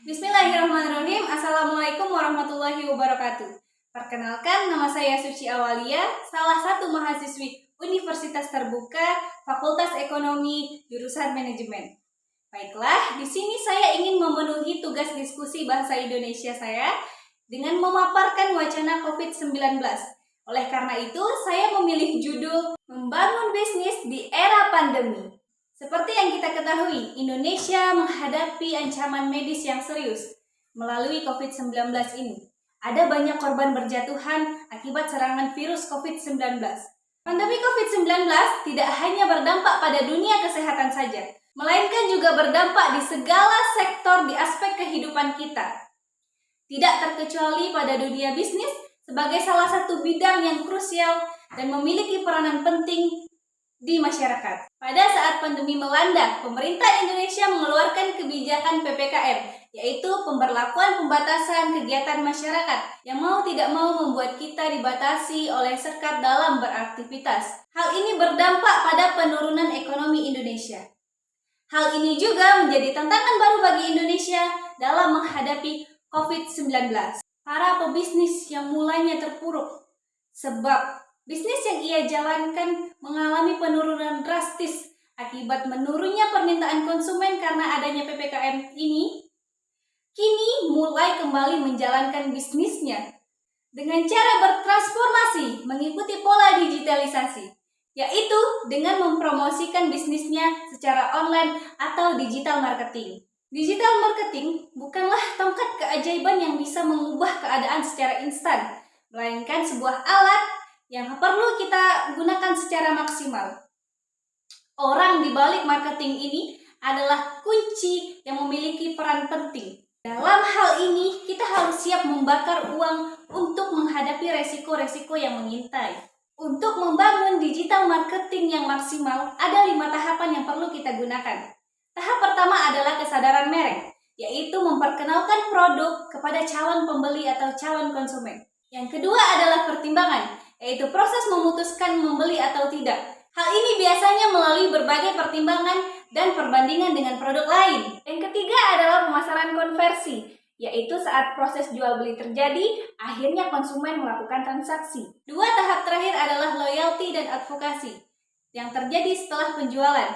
Bismillahirrahmanirrahim. Assalamualaikum warahmatullahi wabarakatuh. Perkenalkan, nama saya Suci Awalia, salah satu mahasiswi Universitas Terbuka, Fakultas Ekonomi, jurusan Manajemen. Baiklah, di sini saya ingin memenuhi tugas diskusi bahasa Indonesia saya dengan memaparkan wacana COVID-19. Oleh karena itu, saya memilih judul Membangun Bisnis di Era Pandemi. Seperti yang kita ketahui, Indonesia menghadapi ancaman medis yang serius melalui COVID-19 ini. Ada banyak korban berjatuhan akibat serangan virus COVID-19. Pandemi COVID-19 tidak hanya berdampak pada dunia kesehatan saja, melainkan juga berdampak di segala sektor di aspek kehidupan kita. Tidak terkecuali pada dunia bisnis sebagai salah satu bidang yang krusial dan memiliki peranan penting di masyarakat. Pada saat pandemi melanda, pemerintah Indonesia mengeluarkan kebijakan PPKM, yaitu pemberlakuan pembatasan kegiatan masyarakat yang mau tidak mau membuat kita dibatasi oleh sekat dalam beraktivitas. Hal ini berdampak pada penurunan ekonomi Indonesia. Hal ini juga menjadi tantangan baru bagi Indonesia dalam menghadapi COVID-19. Para pebisnis yang mulainya terpuruk sebab bisnis yang ia jalankan mengalami penurunan drastis akibat menurunnya permintaan konsumen karena adanya PPKM ini, kini mulai kembali menjalankan bisnisnya dengan cara bertransformasi mengikuti pola digitalisasi, yaitu dengan mempromosikan bisnisnya secara online atau digital marketing. Digital marketing bukanlah tongkat keajaiban yang bisa mengubah keadaan secara instan, melainkan sebuah alat yang perlu kita gunakan secara maksimal. Orang di balik marketing ini adalah kunci yang memiliki peran penting. Dalam hal ini, kita harus siap membakar uang untuk menghadapi resiko-resiko yang mengintai. Untuk membangun digital marketing yang maksimal, ada 5 tahapan yang perlu kita gunakan. Tahap pertama adalah kesadaran merek, yaitu memperkenalkan produk kepada calon pembeli atau calon konsumen. Yang kedua adalah pertimbangan, yaitu proses memutuskan membeli atau tidak. Hal ini biasanya melalui berbagai pertimbangan dan perbandingan dengan produk lain. Yang ketiga adalah pemasaran konversi, yaitu saat proses jual beli terjadi, akhirnya konsumen melakukan transaksi. 2 tahap terakhir adalah loyalty dan advokasi, yang terjadi setelah penjualan.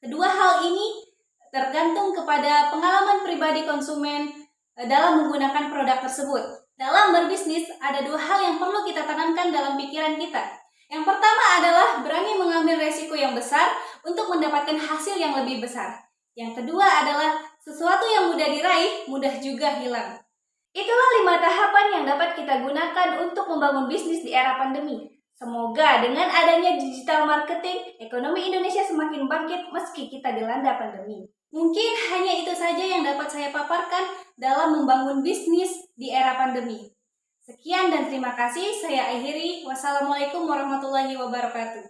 Kedua hal ini tergantung kepada pengalaman pribadi konsumen dalam menggunakan produk tersebut. Dalam berbisnis, ada 2 hal yang perlu kita tanamkan dalam pikiran kita. Yang pertama adalah berani mengambil resiko yang besar untuk mendapatkan hasil yang lebih besar. Yang kedua adalah sesuatu yang mudah diraih, mudah juga hilang. Itulah 5 tahapan yang dapat kita gunakan untuk membangun bisnis di era pandemi. Semoga dengan adanya digital marketing, ekonomi Indonesia semakin bangkit meski kita dilanda pandemi. Mungkin hanya itu saja yang dapat saya paparkan dalam membangun bisnis di era pandemi. Sekian dan terima kasih. Saya akhiri. Wassalamualaikum warahmatullahi wabarakatuh.